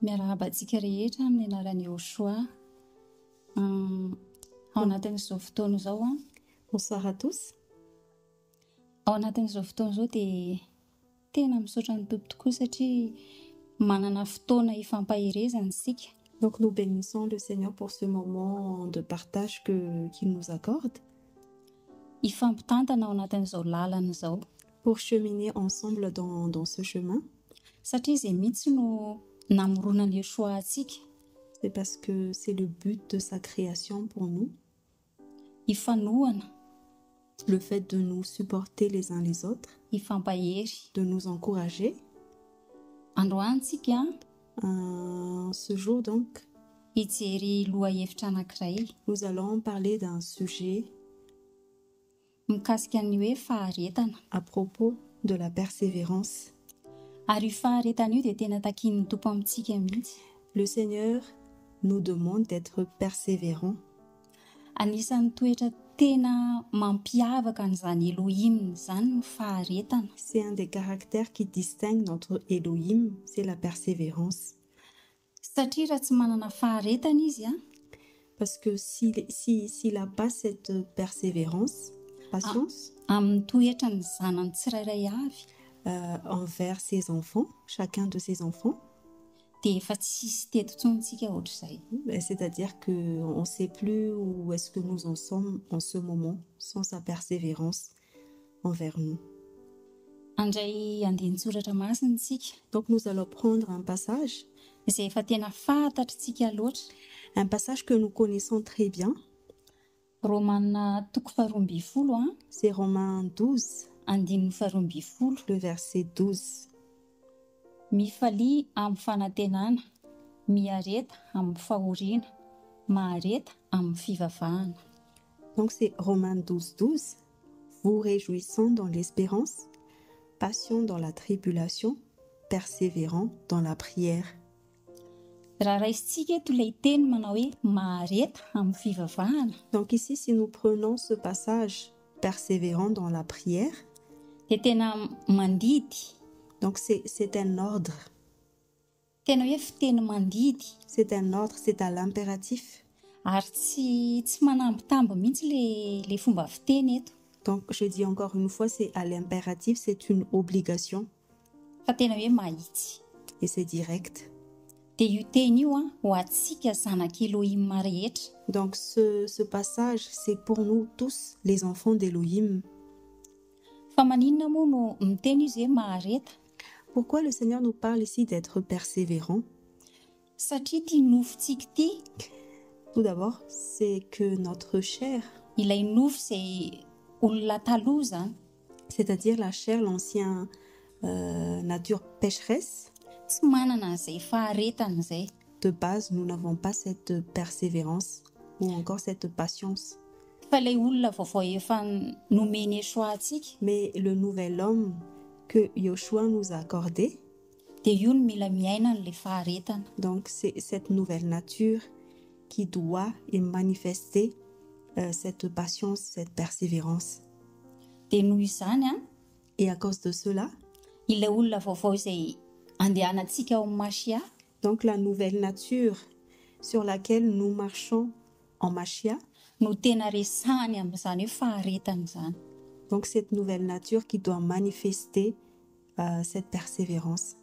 Miarahabantsika rehetra amin'ny anaran'i Joshua. Ao anatin'izao fotoana izao a. Bonsoir à tous. Ao anatin'izao fotoana izao dia tena misaotra ny Tompo tokoa satria manana fotoana ifampaherezana isika. Donc nous bénissons le Seigneur pour ce moment de partage qu'il nous accorde. Ifampitantana ao anatin'izao lalana izao. Pour cheminer ensemble dans ce chemin. Satria izay mihitsy no namoronan'i Joshua antsika. C'est parce que c'est le but de sa création pour nous. Ifanohana. Le fait de nous supporter les uns les autres. Ifampahery. De nous encourager. Androantsika. Ce jour donc. Hijery lohahevitra anankiray. Nous allons parler d'un sujet. Mikasika ny hoe faharetana. À propos de la persévérance. Ary io faharetana io dia tena takian'ny Tompo amintsika mihitsy. Le Seigneur nous demande d'être persévérants. Anisan'ny toetra tena mampiavaka an'izany Elohim zany ny faharetana. C'est un des caractères qui distingue notre Elohim, c'est la persévérance. Satria raha tsy manana faharetana izy a. Parce que s'il n'a pas cette persévérance, patience, amin'ny toetra ny zanany tsirairay avy. Envers ses enfants, chacun de ses enfants. Dia efa tsisy teto tsontsika ohatr'izay. C'est-à-dire qu'on ne sait plus où est-ce que nous en sommes en ce moment sans sa persévérance envers nous. Andray andeha nitsoratra masina isika. Donc nous allons prendre un passage. Izay efa tena fantatritsika loatra. Un passage que nous connaissons très bien. Romaina toko faharoa ambin'ny folo a. C'est Romains 12. Andininy faharoa ambin'ny folo. Le verset 12. Mifalia amin'ny fanantenana, miareta amin'ny fahoriana, mahareta amin'ny fivavahana. Donc c'est Romains 12, 12. Vous réjouissant dans l'espérance, patient dans la tribulation, persévérant dans la prière. Raha raisitsika eto ilay teny manao hoe mahareta amin'ny fivavahana. Donc ici, si nous prenons ce passage, persévérant dans la prière. Dia tena mandidy. Donc c'est un ordre. Tena hoe fiteny mandidy. C'est un ordre, c'est à l'impératif. Ary tsy manambitamby mihitsy le fomba fiteny eto. Donc je dis encore une fois, c'est à l'impératif, c'est une obligation. Fa tena hoe mahitsy. Et c'est direct. Dia io teny io a ho antsika zanaka Elohim rehetra. Donc ce passage, c'est pour nous tous les enfants d'Elohim. Fa maninona moa no miteny izy hoe mahareta? Pourquoi le Seigneur nous parle ici d'être persévérant? Satria tia nofontsika ity. Tout d'abord, c'est que notre chair, ilay nofo izay olona taloha zany, c'est-à-dire la chair, l'ancien nature pécheresse, tsy manana an'izay faharetana izay. De base, nous n'avons pas cette persévérance ou encore cette patience. Fa ilay olona vaovao efa nomeny Joshua antsika. Mais le nouvel homme que Joshua nous a accordé, dia io no mila miaina n'ilay faharetana. donc c'est cette nouvelle nature qui doit et manifester cette patience, cette persévérance. Dia noho izany a. Et à cause de cela, ilay olona vaovao izay andehanantsika ao amin'ny Mashia. Donc la nouvelle nature sur laquelle nous marchons en Mashia. No tena resahany amin'izany hoe faharetana izany. Donc cette nouvelle nature qui doit manifester cette persévérance.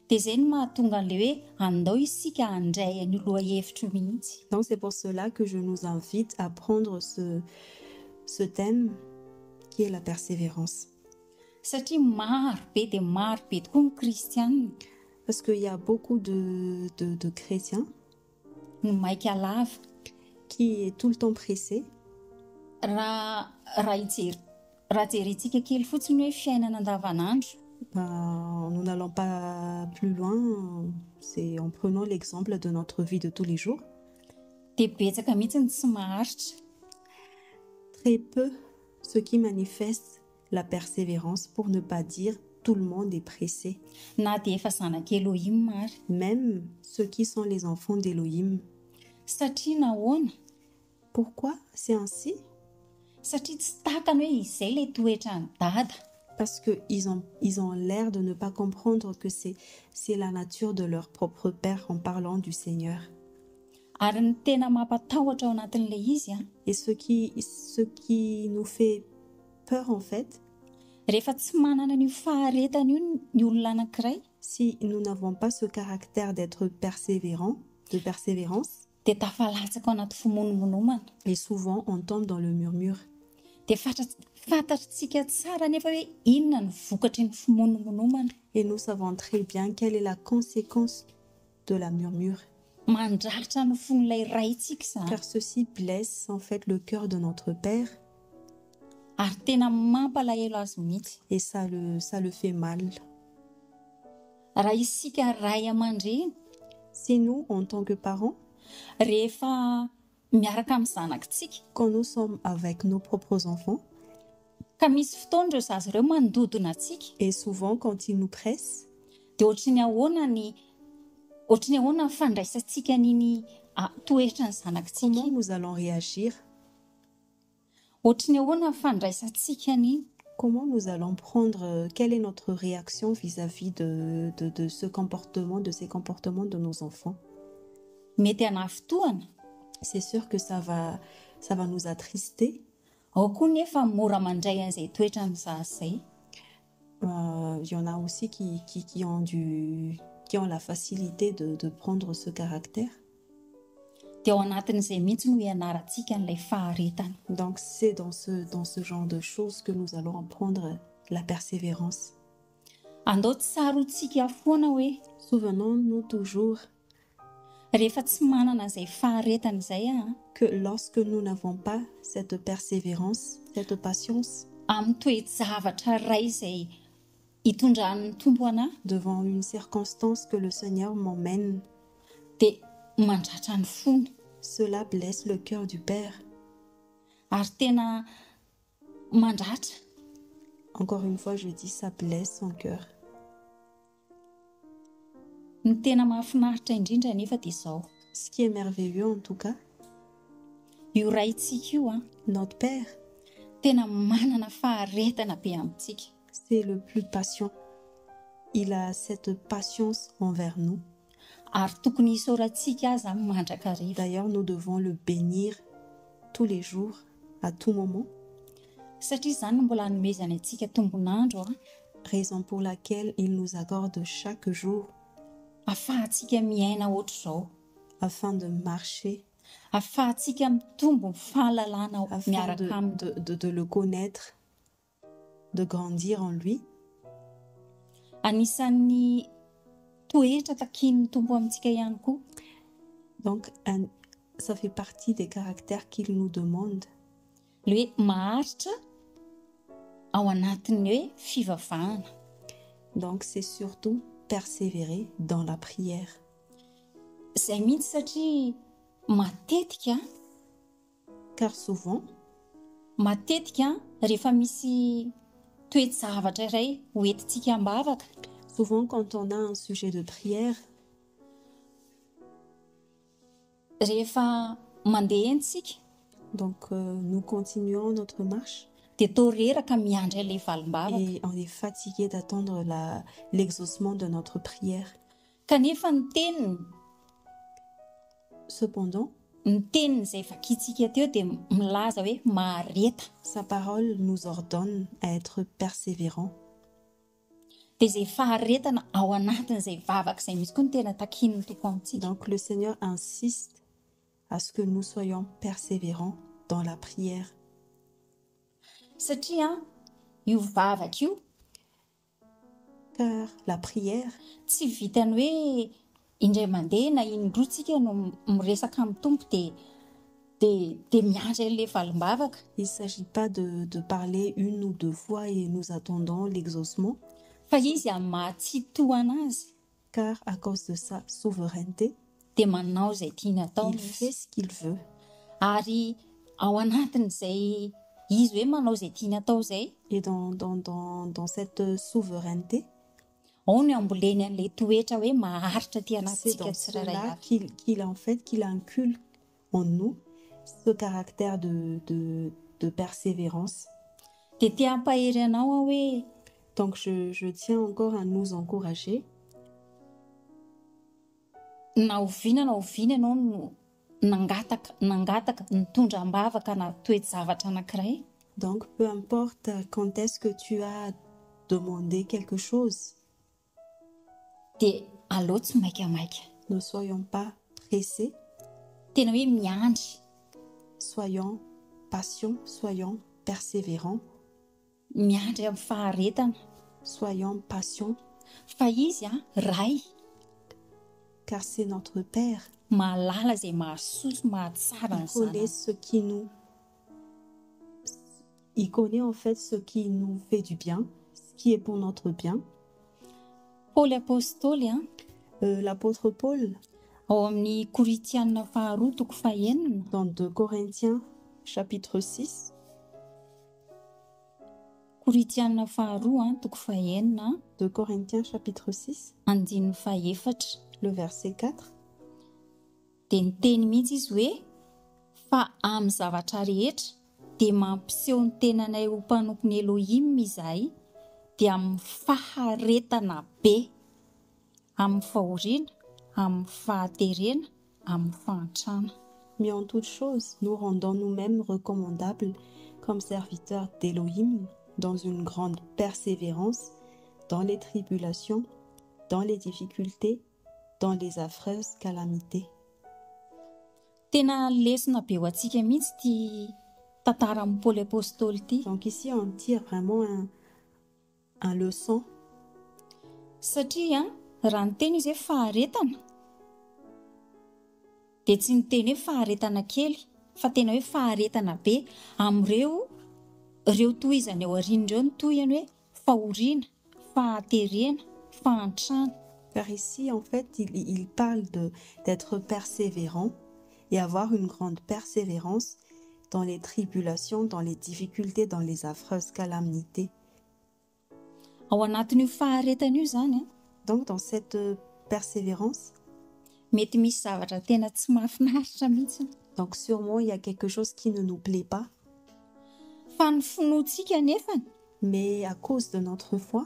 Dia izay no mahatonga an'ilay hoe andao isika handray an'io lohahevitra mihitsy. Donc c'est pour cela que je nous invite à prendre ce thème qui est la persévérance. Satria maro be dia maro be tokoa ny kristianina. Parce qu'il y a beaucoup de chrétiens No maika lava. Qui est tout le temps pressé. Raha jerentsika kely fotsiny hoe fiainana andavanandro. Nous n'allons pas plus loin, c'est en prenant l'exemple de notre vie de tous les jours. Dia betsaka mihitsy ny tsy maharitra. Très peu ceux qui manifestent la persévérance, pour ne pas dire tout le monde est pressé. Na dia efa zanaka Elohim mary. Même ceux qui sont les enfants d'Elohim. Satria nahoana? Pourquoi c'est ainsi? Satria tsy takany hoe izay ilay toetra ny dada. Parce qu'ils ont l'air de ne pas comprendre que c'est la nature de leur propre père en parlant du Seigneur. Ary ny tena mampatahotra ao anatin'ilay izy Et ce qui nous fait peur en fait, rehefa tsy manana n'io faharetana io ny olona anankiray, si nous n'avons pas ce caractère d'être persévérant, de persévérance, dia tafalatsaka ao anaty fimonomonomana. et souvent on tombe dans le murmure. Dia fantatritsika tsara nefa hoe inona ny vokatry ny fimonomonomana. Et nous savons très bien quelle est la conséquence de la murmure. Mandraritra ny fon'ilay raitsika izany. Car ceci blesse en fait le cœur de notre Père Ary tena mampalahelo azy mihitsy. et ça le fait mal. Raha isika ray aman-dreny, Si nous, en tant que parents, rehefa miaraka amin'ny zanakitsika, quand nous sommes avec nos propres enfants, ka misy fotoana ireo zaza ireo mandodona antsika, et souvent quand ils nous pressent, dia ohatrany ahoana ny fandraisantsika n'iny toetra ny zanakitsika comment iny? nous allons réagir? Ohatrany ahoana ny fandraisantsika n'iny? Comment nous allons prendre, quelle est notre réaction vis-à-vis de ce comportement, de ces comportements de nos enfants? Mety hanafotoana, C'est sûr que ça va nous attrister. ao koa nefa mora mandray an'izay toetra ny zaza izay. Il y en a aussi qui ont la facilité de prendre ce caractère. Dia ao anatin'izay mihitsy no ianarantsika n'ilay faharetana. Donc c'est dans ce genre de choses que nous allons apprendre la persévérance. Andao tsarotsika foana hoe Souvenons-nous toujours rehefa tsy manana izay faharetana izay que lorsque nous n'avons pas cette persévérance, cette patience amin'ny toe-javatra ray izay hitondran'ny tompo anahy, devant une circonstance que le Seigneur m'emmène, dia mandratra ny fony. cela blesse le cœur du Père. Ary tena mandratra. Encore une fois, je dis, ça blesse son cœur. Ny tena mahafinaritra indrindra nefa dia izao. Ce qui est merveilleux en tout cas, Io raitsika io notre Père, tena manana faharetana be amintsika. c'est le plus patient. Il a cette patience envers nous. Ary tokony hisoratsika azy amin'ny mandrakariva. D'ailleurs, nous devons le bénir tous les jours, à tout moment, Satria izany no mbola hanomezany antsika tombonandro raison pour laquelle il nous accorde chaque jour ahafahantsika miaina ohatr'izao, afin de marcher, ahafahantsika mitombo ny fahalalana afin miaraka aminy. de le connaître, de grandir en lui. Anisan'ny toetra takian'ny tompo amintsika ihany koa Donc, ça fait partie des caractères qu'il nous demande. le hoe maharitra ao anatin'ny hoe fivavahana. Donc, c'est surtout persévérer dans la prière. Izay mihitsy satria matetika Car souvent, rehefa misy toe-javatra iray hoentintsika ambavaka, souvent quand on a un sujet de prière, rehefa mandeha entsika donc nous continuons notre marche dia toa reraka miandry ilay valombavaka. et on est fatigué d'attendre l'exaucement de notre prière. Kanefa ny teniny Cependant, izay vakitsika teo dia milaza hoe mahareta. sa parole nous ordonne à être persévérants. Dia izay faharetana ao anatin'izay vavaka izay misy koa ny tena takian'ny tompo amintsika. Donc le Seigneur insiste à ce que nous soyons persévérants dans la prière. Satria io vavaka io Car la prière, tsy vitany hoe indray mandeha na indroatsika no miresaka amin'ny tompo dia miandry an'ilay valombavaka. il ne s'agit pas de parler une ou deux fois et nous attendons l'exaucement, Fa izy amin'ny mahatsitohana azy car à cause de sa souveraineté, dia manao izay tiany atao il fait ce qu'il veut. ary ao anatin'izay izy hoe manao izay tiany atao izay, Et dans cette souveraineté, ao ny amboleny an'ilay toetra hoe maharitra ty c'est anatintsika dans tsirairay cela avy. qu'il inculque en nous ce caractère de persévérance. Dia tia hampahery anao hoe Donc je tiens encore à nous encourager. Na oviana ianao no nangataka nitondra ambavaka na toe-javatra anankiray. Donc peu importe quand est-ce que tu as demandé quelque chose, Dia aleo tsy maikamaika. ne soyons pas pressés, Tena hoe miandry. soyons patients, soyons persévérants, Miandry amin'ny faharetana. soyons patients, Fa izy ray car c'est notre Père. mahalala izay mahasoso mahatsara Il ny connaît zanany. il connaît en fait ce qui nous fait du bien, ce qui est pour notre bien. Paoly apôstôly L'apôtre Paul, ao amin'ny Koritianina faharoa toko fahaenina dans 2 Corinthiens chapitre 6, Koritianina faharoa toko fahaenina 2 Corinthiens chapitre 6, andininy fahaefatra le verset 4, dia niteny mihitsy izy hoe fa amin'ny zavatra rehetra dia mampiseho ny tenanay ho mpanompony Elohim izahay dia amin'ny faharetana be, amin'ny fahoriana, amin'ny fahaterena, amin'ny fahantrana. mais en toute chose, nous rendons nous-mêmes recommandables comme serviteurs d'Élohim dans une grande persévérance, dans les tribulations, dans les difficultés, dans les affreuses calamités. Tena lesona be ho antsika mihitsy ty tantara amin'ny Paoly apôstôly ity. Donc ici, on tire vraiment un leçon, Satria raha niteny izy hoe faharetana dia tsy niteny hoe faharetana kely fa tena hoe faharetana be amin'ireo tohizany ao aorian'ireo ny tohiny hoe fahoriana, fahaterena, fahantrana. car ici, en fait, il parle d'être persévérant et avoir une grande persévérance dans les tribulations, dans les difficultés, dans les affreuses calamités. Ao anatin'io faharetana io zany Donc, dans cette persévérance, mety misy zavatra tena tsy mahafinaritra mihitsy. donc sûrement il y a quelque chose qui ne nous plaît pas, Fa ny finoantsika nefany mais à cause de notre foi,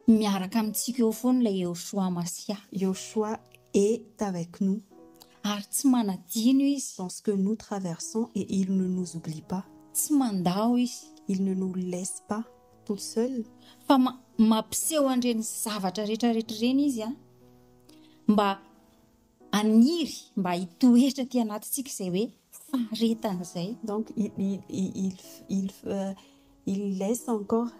miaraka amintsika eo foana ilay Yoshua Masia Yoshua est avec nous ary tsy manadino izy, dans ce que nous traversons et il ne nous oublie pas. tsy mandao izy, Il ne nous laisse pas tout seuls, fa mampiseho an'ireny zavatra rehetrarehetra ireny izy mba aniry, mba hitoetra ty anatintsika izay hoe faharetana izay. donc il laisse encore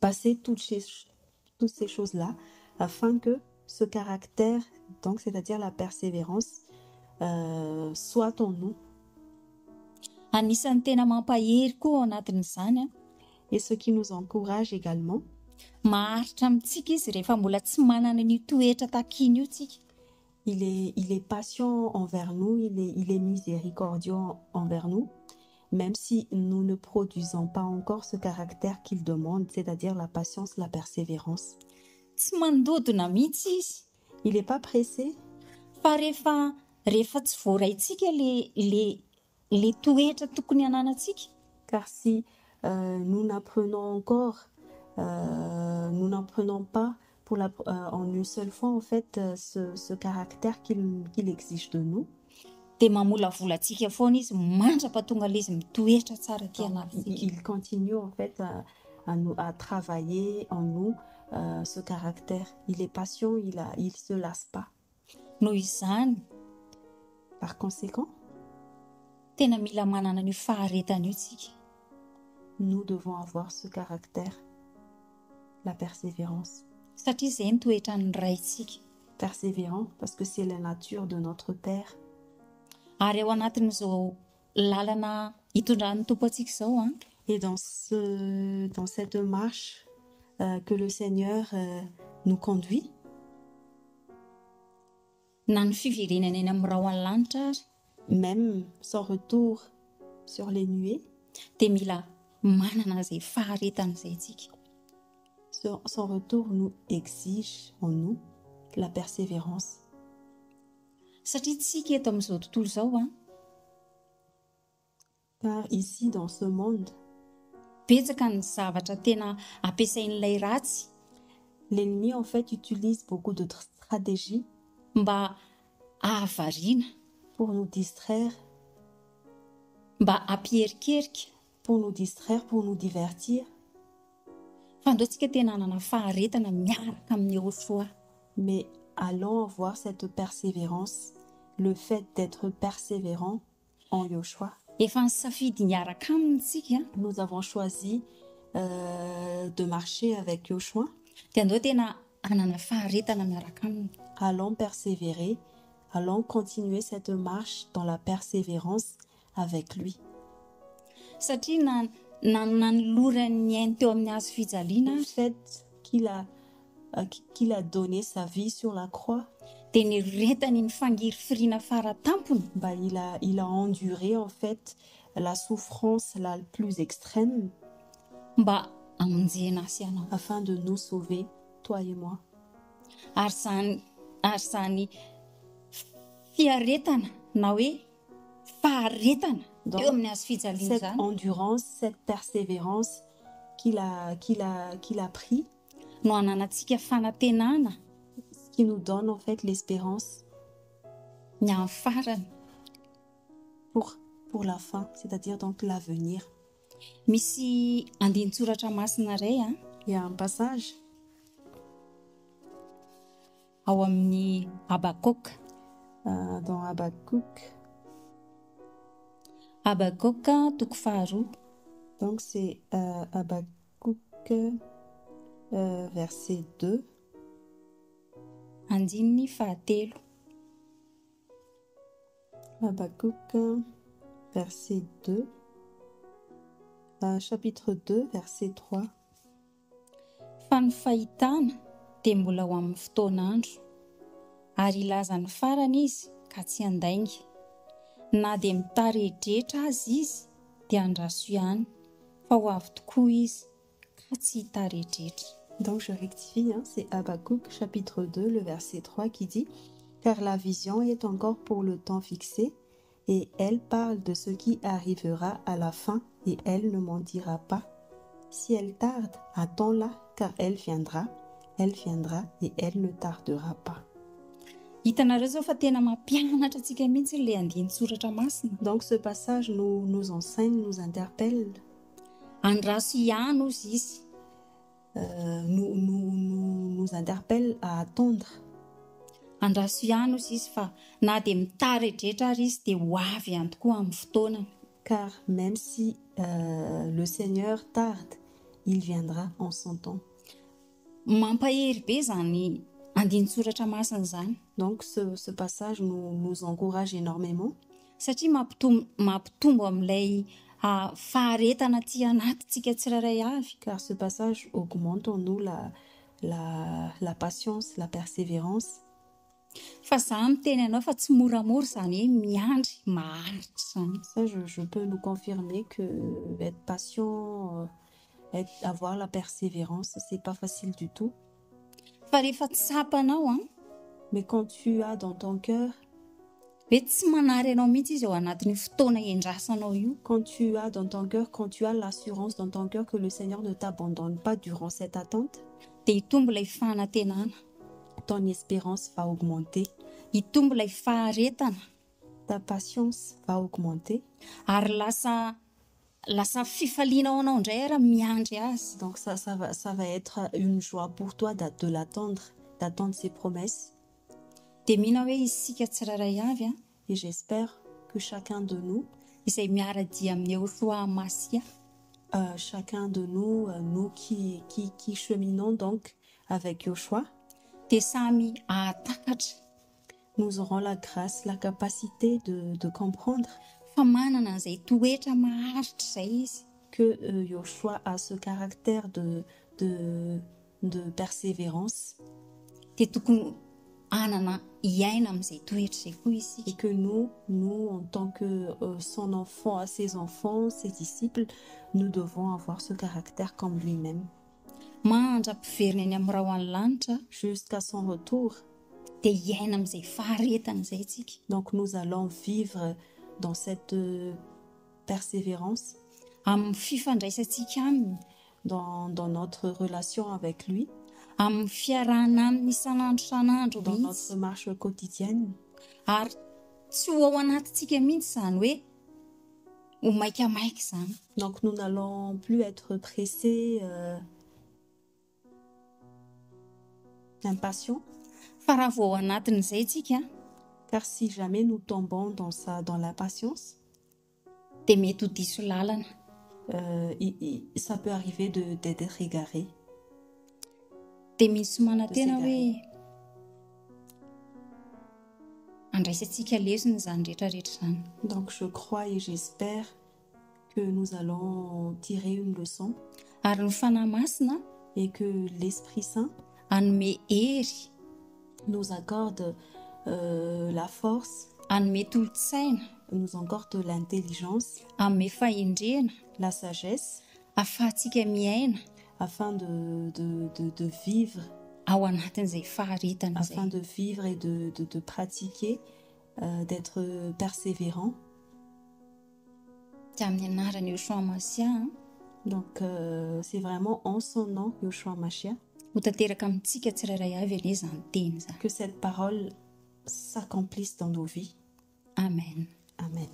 passer toutes ces choses-là afin que ce caractère, donc c'est-à-dire la persévérance, soit en nous. Anisan'ny tena mampahery koa ao anatin'izany Et ce qui nous encourage également, maharitra amintsika izy rehefa mbola tsy manana ny toetra takiny io tsika. il est patient envers nous, il est miséricordieux envers nous, même si nous ne produisons pas encore ce caractère qu'il demande, c'est-à-dire la patience, la persévérance. Tsy mandodona mihitsy izy, Il n'est pas pressé, fa rehefa tsy voaraintsika le toetra tokony hananantsika car si nous n'apprenons pas en une seule fois en fait ce caractère qu'il exige de nous, dia mamolavolantsika foana izy mandrapatonga ilay izy mitoetra tsara ty anatintsika. il continue en fait à travailler en nous ce caractère. Il est patient, il se lasse pas. Noho izany Par conséquent, tena mila manana ny faharetana io tsika. nous devons avoir ce caractère, la persévérance. Satria izay ny toetra ny raintsika. Persévérant parce que c'est la nature de notre Père. Ary ao anatin'izao lalana hitondran'ny tompo antsika izao Et dans cette marche que le Seigneur nous conduit, na ny fiverenana eny amin'ny raho any lanitra ary même sans retour sur les nuées, dia mila manana izay faharetana izay tsika. son retour nous exige en nous la persévérance. Satria tsika eto amin'izao tontolo izao Car ici, dans ce monde, betsaka ny zavatra tena ampiasain'ilay ratsy L'ennemi, en fait, utilise beaucoup de stratégies mba ahavariana, pour nous distraire, mba ampiherikerika. pour nous distraire, pour nous divertir. Fa andao tsika tena hanana faharetana miaraka amin'ny Yehoshua. Mais allons avoir cette persévérance, le fait d'être persévérant en Yoshua. Efa nisafidy niaraka aminy tsika Nous avons choisi de marcher avec Yoshua. dia andao tena hanana faharetana miaraka aminy. Allons persévérer, allons continuer cette marche dans la persévérance avec lui. Satria na nilorany ny ainy teo amin'ny hazo fijaliana Le fait qu'il a donné sa vie sur la croix, dia niretany ny fangiry firiana faratampony bah, il a enduré en fait la souffrance la plus extrême mba amonjena sy anao. afin de nous sauver, toi et moi. Ary zany fiaretana na hoe faharetana Donc, teo amin'ny hazo fijaliana cette zany endurance, cette persévérance qu'il a pris, no hananantsika fanantenana ce qui nous donne en fait l'espérance ny amin'ny farany. pour la fin, c'est-à-dire donc l'avenir. Misy andinitsoratra masina iray Il y a un passage ao amin'ny Habakoka. dans Habakkuk, Habakoka toko faharoa donc c'est Habakkuk verset 2. andininy fahatelo. Habakkuk verset 2, chapitre 2 verset 3. Fa ny fahitana dia mbola ho amin'ny fotoan'andro ary ilaza ny farany izy ka tsy andaingy, na dia mitaredretra azy izy dia andraso ihany, fa ho avy tokoa izy ka tsy hitaredretra. Donc je rectifie, c'est Habakkuk chapitre 2 le verset 3 qui dit « Car la vision est encore pour le temps fixé, et elle parle de ce qui arrivera à la fin, et elle ne mentira pas. Si elle tarde, attends-la, car elle viendra et elle ne tardera pas. » Hitanareo zao fa tena mampianatra antsika mihitsy ilay andinitsoratra masina. Donc ce passage nous enseigne, nous interpelle, Andraso ihany ozy izy, nous interpelle à attendre. andraso ihany ozy izy fa na dia mitaredretra ary izy dia ho avy ihany tokoa amin'ny fotoanany. Car même si le Seigneur tarde, il viendra en son temps. Mampahery be zany andinitsoratra masina zany Donc ce passage nous encourage énormément satria mampitombo amin'ilay faharetana ty anatintsika tsirairay avy. car ce passage augmente en nous la patience, la persévérance. Fa za miteny anao fa tsy moramora zany hoe miandry maharitra zany. Ça, je peux nous confirmer que être patient, avoir la persévérance, c'est pas facile du tout. Fa rehefa tsapanao Mais quand tu as dans ton cœur, hoe tsy manary anao mihitsy izy ao anatin'ny fotoana iandrasanao io, quand tu as dans ton cœur, quand tu as l'assurance dans ton cœur que le Seigneur ne t'abandonne pas durant cette attente, dia hitombo ilay fanantenana, ton espérance va augmenter, hitombo ilay faharetana, ta patience va augmenter. ary lasa fifaliana ao anao indray raha miandry azy. Donc ça va être une joie pour toi de l'attendre, d'attendre ses promesses. Dia mihina hoe isika tsirairay avy Et j'espère que chacun de nous, izay miara-dia amin'ny Yehoshua Masia, chacun de nous, nous qui cheminons donc avec Yoshua, dia samy ahatakatra nous aurons la grâce, la capacité de comprendre fa manana an'izay toetra maharitra izay izy, que Yoshua a ce caractère de persévérance dia tokony anana hiaina amin'izay toetra izay koa isika. et que nous en tant que son enfant, ses enfants, ses disciples, nous devons avoir ce caractère comme lui-même. Mandra-piverina any amin'ny raha ho any lanitra Jusqu'à son retour. dia hiaina amin'izay faharetana izay isika. Donc nous allons vivre dans cette persévérance amin'ny fifandraisantsika aminy, dans notre relation avec lui, amin'ny fiarahana aminy isan'andro dans mihitsy, notre marche quotidienne. ary tsy ho ao anatintsika mihitsy zany hoe ho maikamaika zany. Donc nous n'allons plus être pressés, impatients, Fa raha vao ao anatin'izay isika car si jamais nous tombons dans l'impatience, dia mety ho diso lalana. ça peut arriver d'être égaré. Dia misy manantena hoe andraisantsika lesona zany rehetrarehetra zany. Donc je crois et j'espère que nous allons tirer une leçon Ary ny fanahy masina et que l'Esprit Saint hanome hery, nous accorde la force, hanome tolo-tsaina, nous accorde l'intelligence, hanome fahendrena la sagesse, ahafahantsika miaina afin de vivre, ao anatin'izay faharetana afin izay. de vivre et de pratiquer, d'être persévérant. Dia amin'ny anarany Yoshua Masia Donc c'est vraiment en son nom, Yoshua Mashiach, ho tanteraka amintsika tsirairay avy anie izany teny izany. que cette parole s'accomplisse dans nos vies. Amen. Amen.